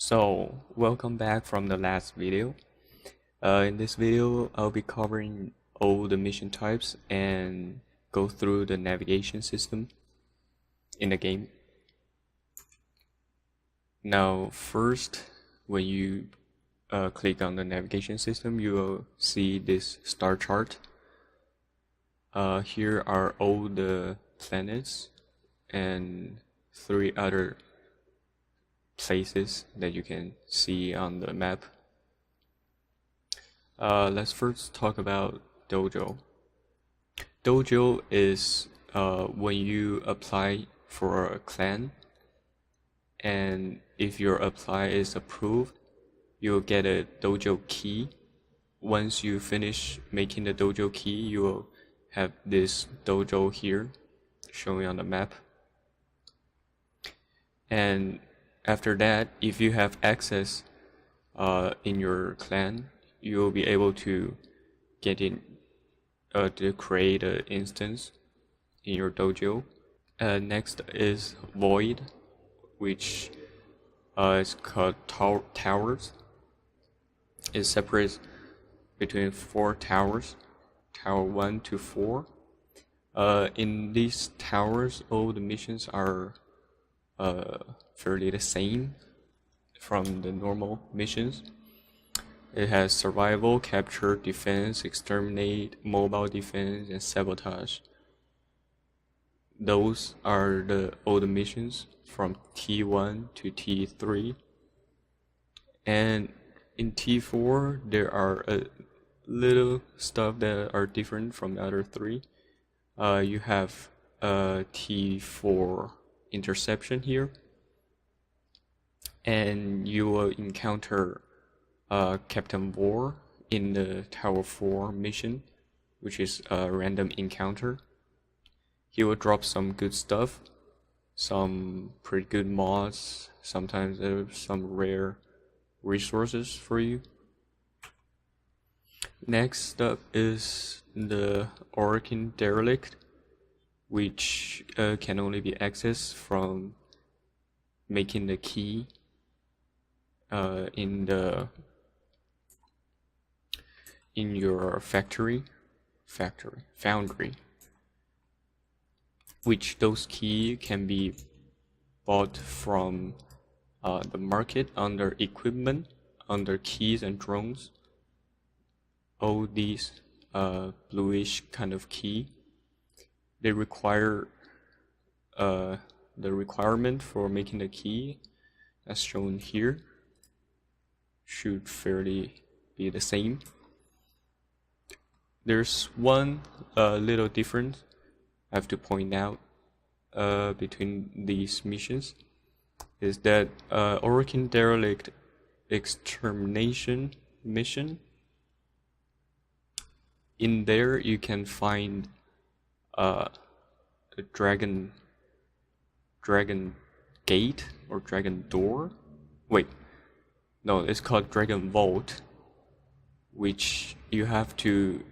So, welcome back from the last video. In this video, I'll be covering all the mission types and go through the navigation system in the game. Now, first, when you click on the navigation system, you will see this star chart. Here are all the planets and 3 other places that you can see on the map. Let's first talk about Dojo. Dojo is when you apply for a clan, and if your apply is approved, you'll get a dojo key. Once you finish making the dojo key, you will have this dojo here showing on the map. And after that, if you have access in your clan, you will be able to get in to create an instance in your dojo. Next is Void, which is called towers. It separates between 4 towers, tower 1 to 4. In these towers, all the missions are fairly the same from the normal missions. It has survival, capture, defense, exterminate, mobile defense, and sabotage. Those are all the missions from T1 to T3. And in T4, there are a little stuff that are different from the other 3. You have T4 interception here, and you will encounter Captain War in the Tower 4 mission, which is a random encounter. He will drop some good stuff, some pretty good mods, sometimes some rare resources for you. Next up is the Oracle Derelict, which can only be accessed from making the key in your foundry, which those key can be bought from the market under equipment, under keys and drones. All these bluish kind of key, they require the requirement for making the key, as shown here, should fairly be the same. There's one little difference I have to point out between these missions, is that Oracle Derelict Extermination mission, in there you can find a dragon gate or dragon door. Wait, no, it's called Dragon Vault, which you have to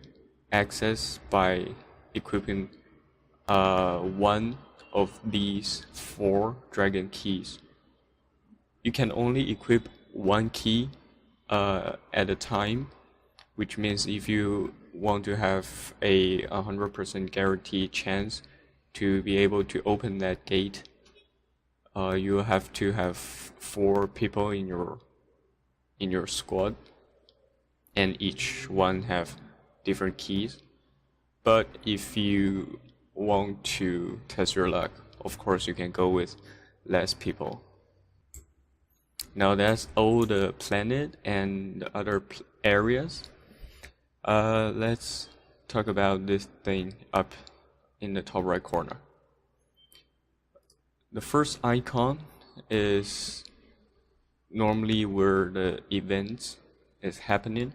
access by equipping one of these 4 dragon keys. You can only equip 1 key at a time, which means if you want to have a 100% guaranteed chance to be able to open that gate, you have to have 4 people in your squad, and each one have different keys. But if you want to test your luck, of course you can go with less people. Now that's all the planet and the other areas. Let's talk about this thing up in the top right corner. The first icon is normally where the events is happening.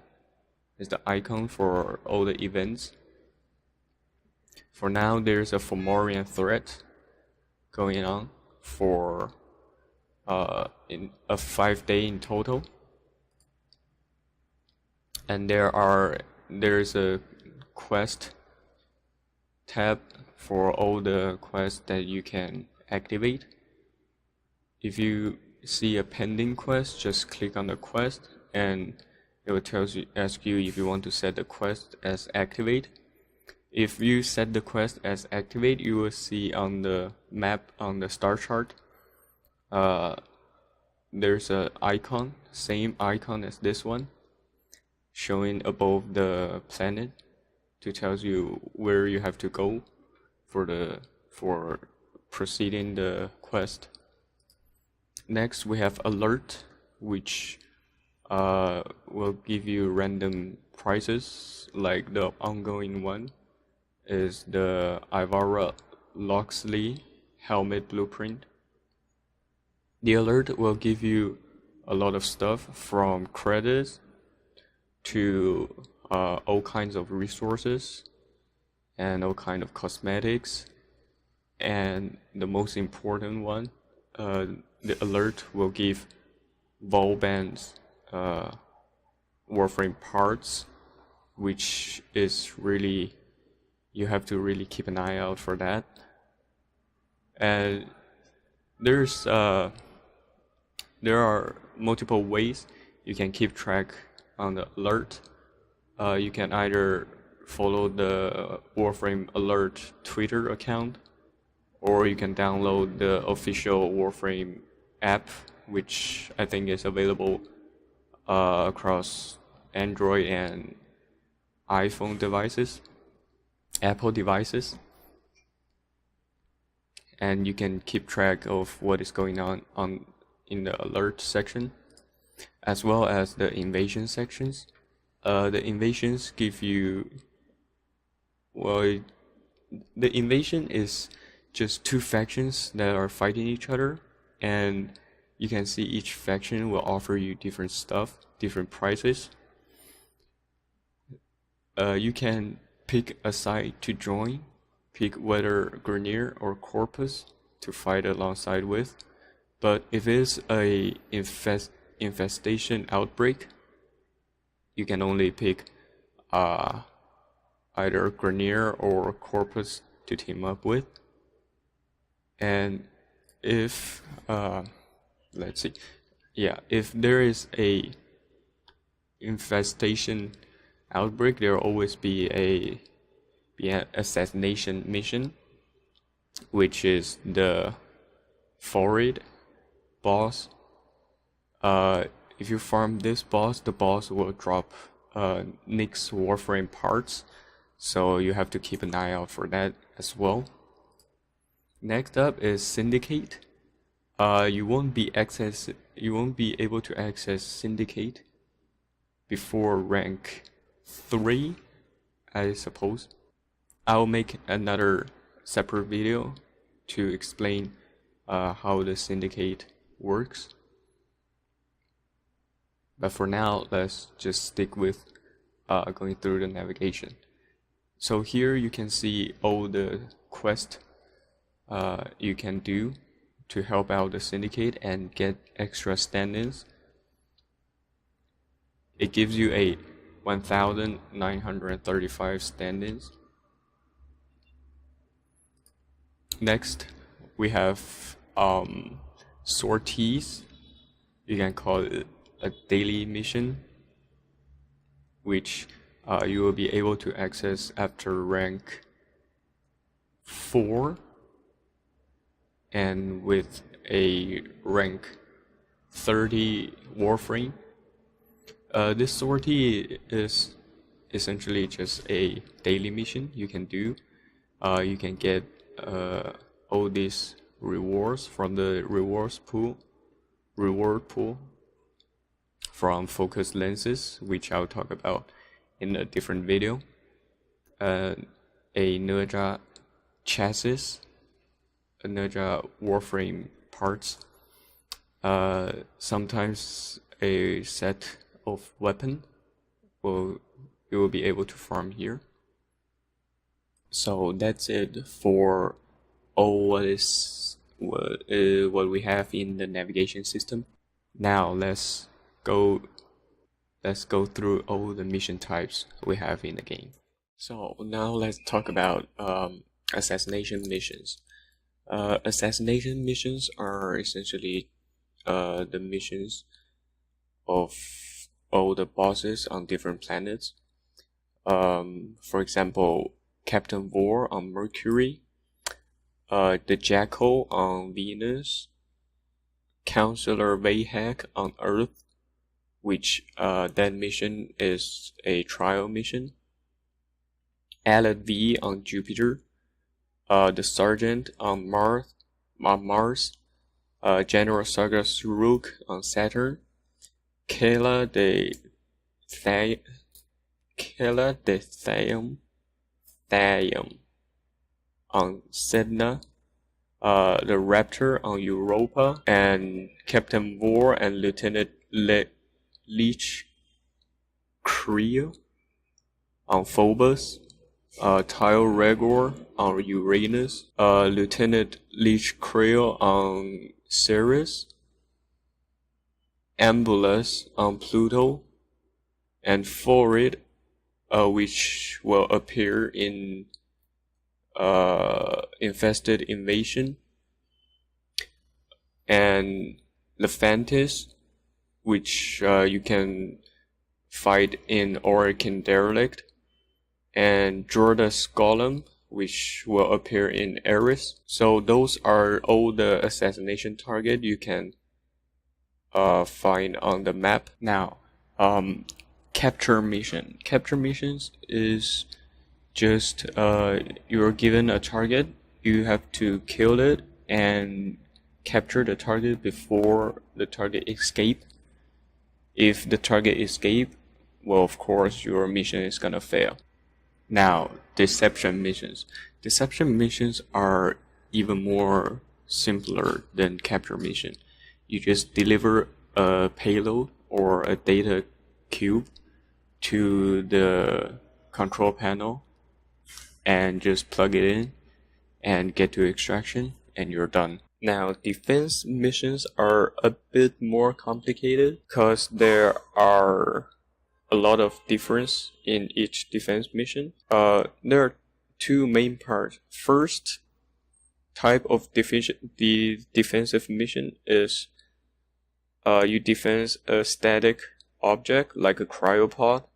Is the icon for all the events. For now, there's a Fomorian threat going on for in a 5-day in total, and there's a quest tab for all the quests that you can activate. If you see a pending quest, just click on the quest and it will ask you if you want to set the quest as activate. If you set the quest as activate, you will see on the map on the star chart, there's a icon, same icon as this one, showing above the planet to tells you where you have to go for proceeding the quest. Next, we have alert, which will give you random prizes, like the ongoing one is the Ivara Loxley helmet blueprint. The alert will give you a lot of stuff from credits to all kinds of resources and all kinds of cosmetics, and the most important one, the alert will give Volband's Warframe parts, which is really, you have to really keep an eye out for that. And there are multiple ways you can keep track on the alert. You can either follow the Warframe alert Twitter account, or you can download the official Warframe app, which I think is available across Android and iPhone devices, Apple devices, and you can keep track of what is going on in the alert section, as well as the invasion sections. The invasions give you, well, the invasion is just two factions that are fighting each other, and you can see each faction will offer you different stuff, different prices. You can pick a side to join, pick whether Grenier or Corpus to fight alongside with. But if it's a infestation outbreak, you can only pick either Grenier or Corpus to team up with. And if let's see, yeah, if there is a infestation outbreak, there will always be an assassination mission, which is the Forid boss. If you farm this boss, the boss will drop Nick's Warframe parts, so you have to keep an eye out for that as well. Next up is Syndicate. You won't be able to access Syndicate before rank 3, I suppose. I'll make another separate video to explain how the Syndicate works. But for now, let's just stick with going through the navigation. So here you can see all the quests you can do to help out the Syndicate and get extra stand-ins. It gives you a 1,935 stand-ins. Next, we have sorties. You can call it a daily mission, which you will be able to access after rank 4 and with a rank 30 Warframe. This sortie is essentially just a daily mission you can do. You can get all these rewards from the reward pool from focus lenses, which I'll talk about in a different video. A Nerja chassis, a Nerja Warframe parts, sometimes a set of weapon you will be able to farm here. So that's it for all what we have in the navigation system. Now let's go through all the mission types we have in the game. So now let's talk about assassination missions. Assassination missions are essentially the missions of all the bosses on different planets. For example, Captain Vor on Mercury, the Jackal on Venus, Counselor Vahak on Earth, which that mission is a trial mission. Alad V on Jupiter, the Sergeant on Mars, General Saga Suruk on Saturn, Kela de Thayum on Sedna, the Raptor on Europa, and Captain Vor and Lieutenant Leech Creel on Phobos, Tile Regor on Uranus, Lieutenant Leech Creel on Ceres, Ambulus on Pluto, and Forid, which will appear in Infested Invasion, and Lephantis, which you can fight in Orakin Derelict, and Jordas Golem, which will appear in Eris. So those are all the assassination target you can find on the map. Now, capture mission. Capture missions is just you're given a target, you have to kill it and capture the target before the target escape. If the target escape, well, of course your mission is gonna fail. Now, deception missions. Deception missions are even more simpler than capture mission. You just deliver a payload or a data cube to the control panel and just plug it in and get to extraction and you're done. Now, defense missions are a bit more complicated because there are a lot of difference in each defense mission. There are two main parts. First type of the defensive mission is you defend a static object like a cryopod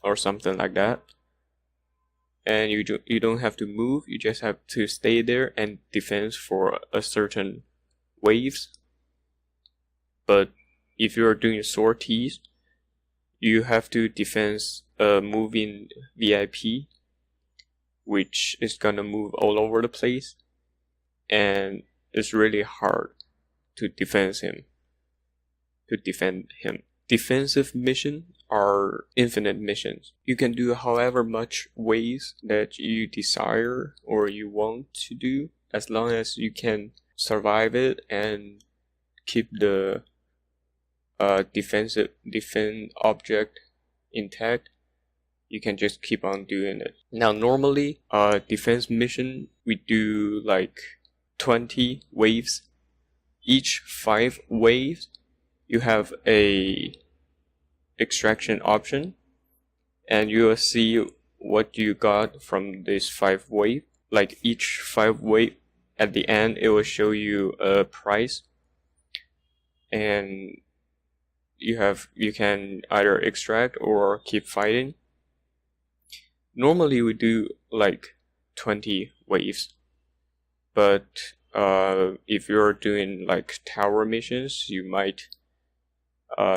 or something like that, and you don't have to move. You just have to stay there and defend for a certain waves. But if you are doing sorties, you have to defend a moving VIP, which is gonna move all over the place, and it's really hard to defend him. Defensive missions are infinite missions. You can do however much ways that you desire or you want to do, as long as you can survive it and keep the defense object intact. You can just keep on doing it. Now, normally, defense mission, we do like 20 waves. Each 5 waves, you have a extraction option, and you will see what you got from this 5 wave. Like each 5 wave, at the end, it will show you a price, and you can either extract or keep fighting. Normally we do like 20 waves, but if you're doing like tower missions, you might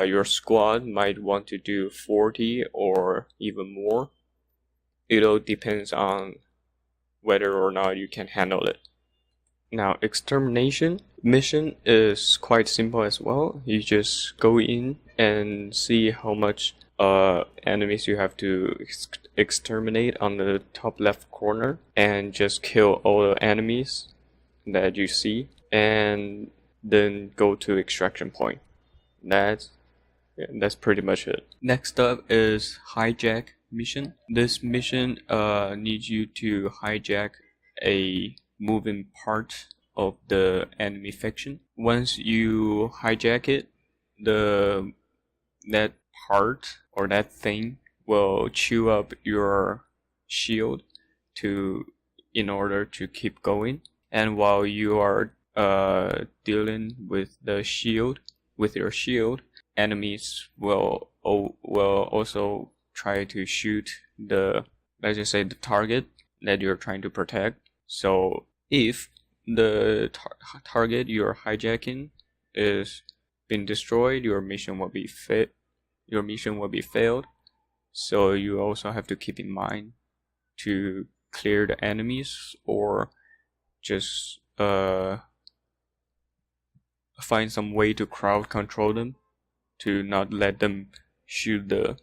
your squad might want to do 40 or even more. It all depends on whether or not you can handle it. Now, extermination mission is quite simple as well. You just go in and see how much enemies you have to exterminate on the top left corner, and just kill all the enemies that you see, and then go to extraction point. That's pretty much it. Next up is hijack mission. This mission needs you to hijack a moving part of the enemy faction. Once you hijack it, that part or that thing will chew up your shield in order to keep going. And while you are dealing with the shield, with your shield, enemies will also try to shoot the, let's just say, the target that you're trying to protect. So if the target you're hijacking is been destroyed, your mission will be failed. So you also have to keep in mind to clear the enemies, or just find some way to crowd control them, to not let them shoot the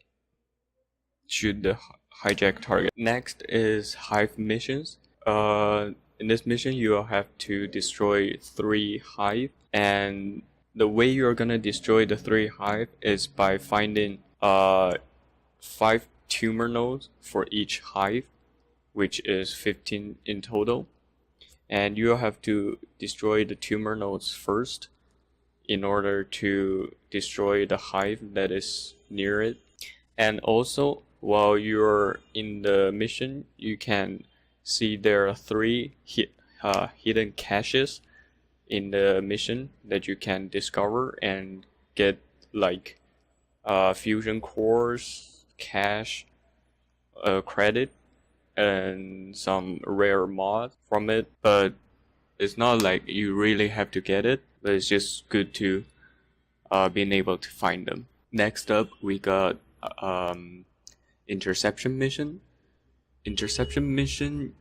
hijack target. Next is hive missions. In this mission, you will have to destroy 3 hive, and the way you're gonna destroy the 3 hive is by finding 5 tumor nodes for each hive, which is 15 in total. And you have to destroy the tumor nodes first in order to destroy the hive that is near it. And also, while you're in the mission, you can see there are 3 hidden caches in the mission that you can discover and get, like fusion cores, cache, credit, and some rare mod from it. But it's not like you really have to get it, but it's just good to being able to find them. Next up, we got interception mission. Interception mission,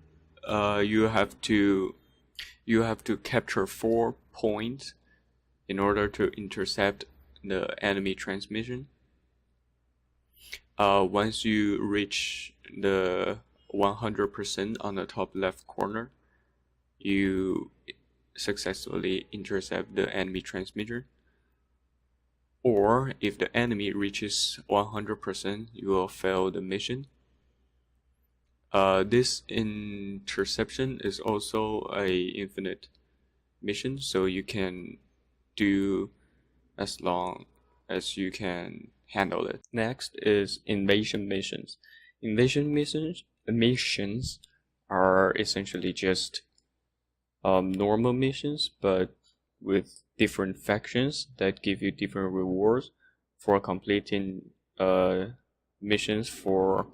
you have to capture 4 points in order to intercept the enemy transmission. Once you reach the 100% on the top left corner, you successfully intercept the enemy transmitter. Or if the enemy reaches 100%, you will fail the mission. This interception is also a infinite mission, so you can do as long as you can handle it. Next is invasion missions. Invasion missions are essentially just normal missions, but with different factions that give you different rewards for completing missions for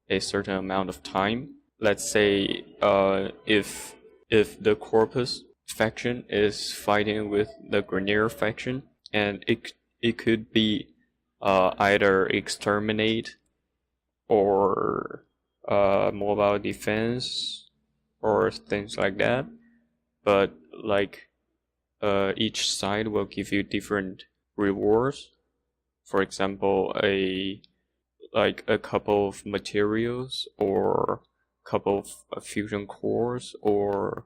a certain amount of time. Let's say if the Corpus faction is fighting with the Grenier faction, and it could be either exterminate or mobile defense or things like that, but like each side will give you different rewards. For example, a couple of materials, or a couple of fusion cores, or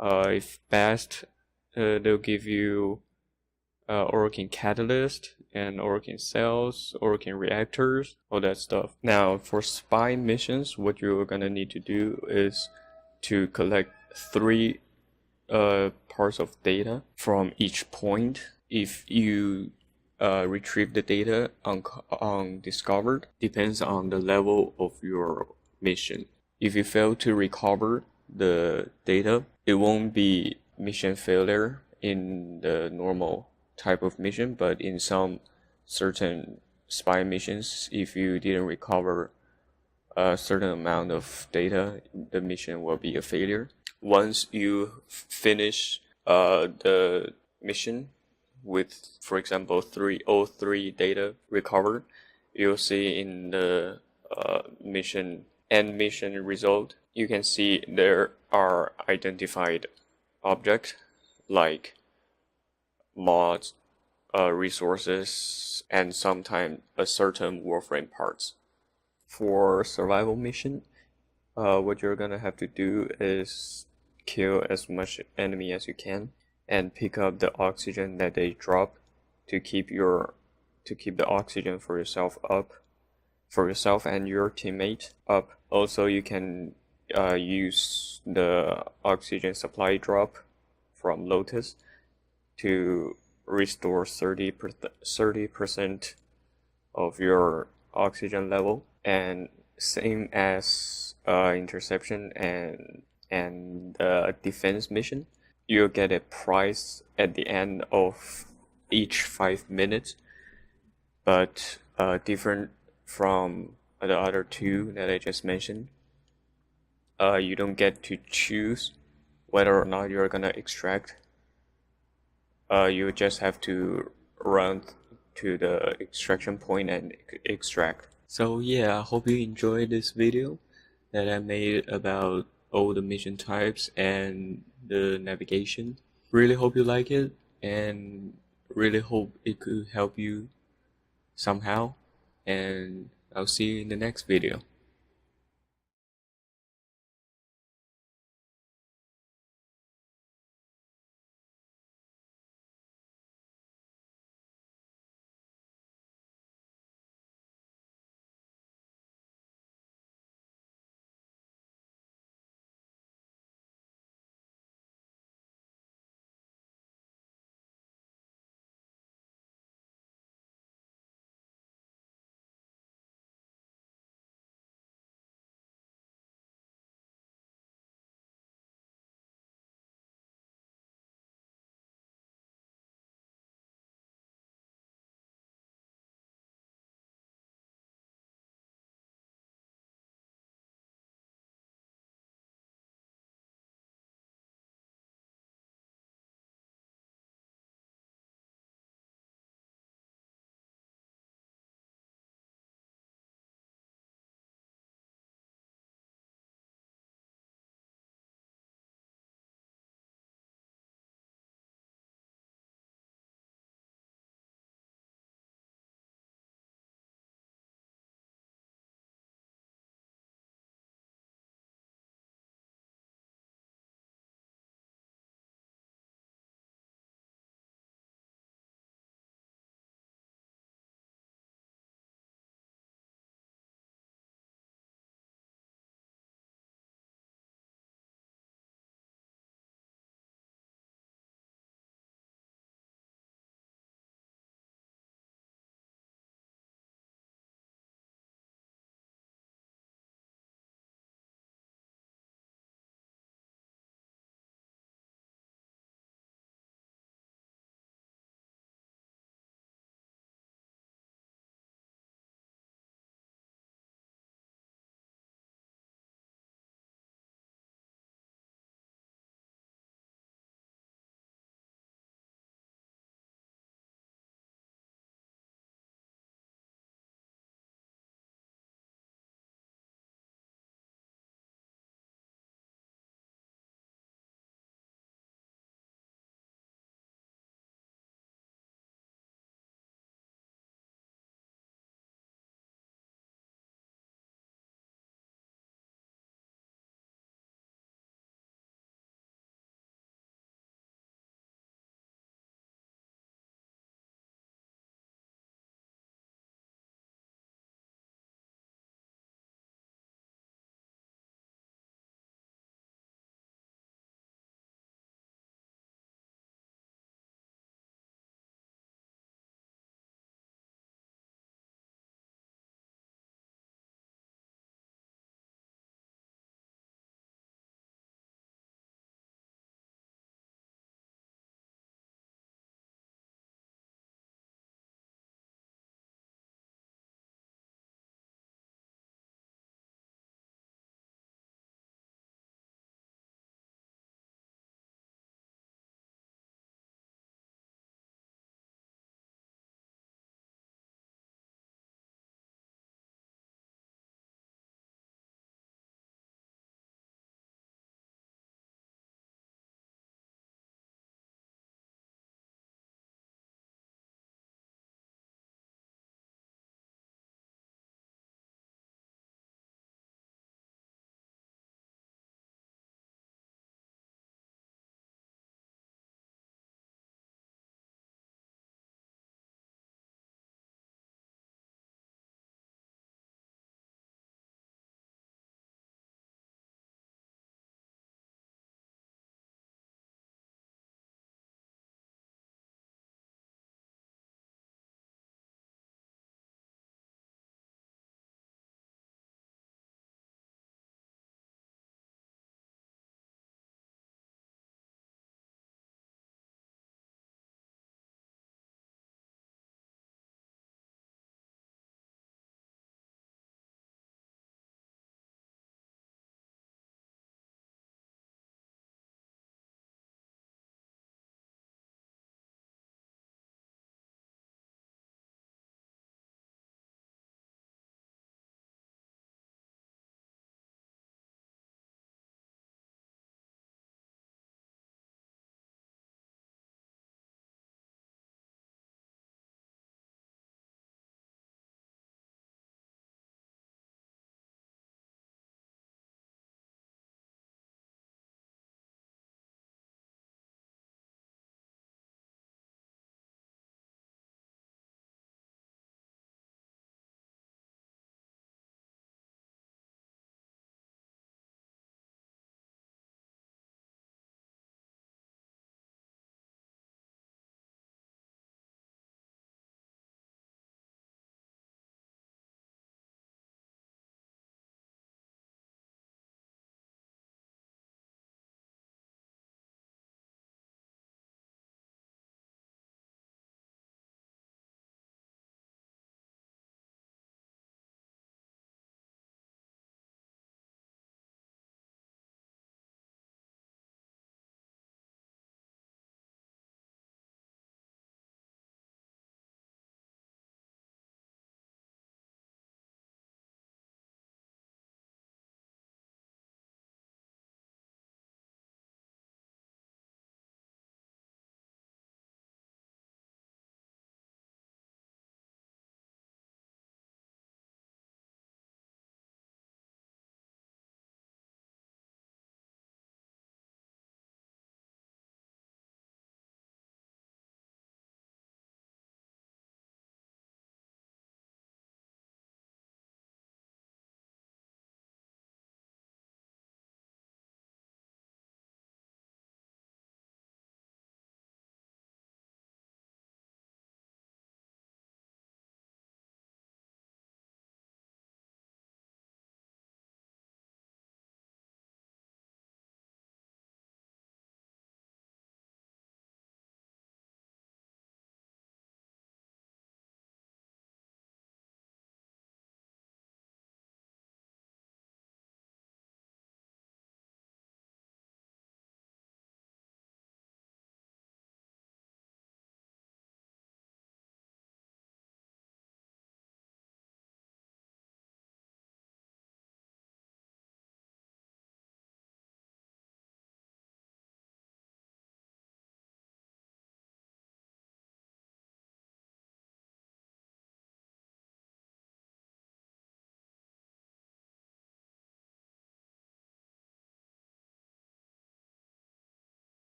if best, they'll give you organ catalyst and organ cells, organ reactors, all that stuff. Now, for spy missions, what you're gonna need to do is to collect 3 parts of data from each point. If you retrieve the data undiscovered, depends on the level of your mission. If you fail to recover the data, it won't be mission failure in the normal type of mission, but in some certain spy missions, if you didn't recover a certain amount of data, the mission will be a failure. Once you finish the mission with, for example, all three data recovered, you'll see in the end mission result, you can see there are identified objects like mods, resources, and sometimes a certain Warframe parts. For survival mission, what you're gonna have to do is kill as much enemy as you can and pick up the oxygen that they drop to keep the oxygen for yourself and your teammate up. Also, you can use the oxygen supply drop from Lotus to restore 30% of your oxygen level. And same as interception and defense mission, you'll get a prize at the end of each 5 minutes, but different from the other two that I just mentioned. You don't get to choose whether or not you're gonna extract. You just have to run to the extraction point and extract. So yeah, I hope you enjoyed this video that I made about all the mission types and the navigation. Really hope you like it, and really hope it could help you somehow, and I'll see you in the next video.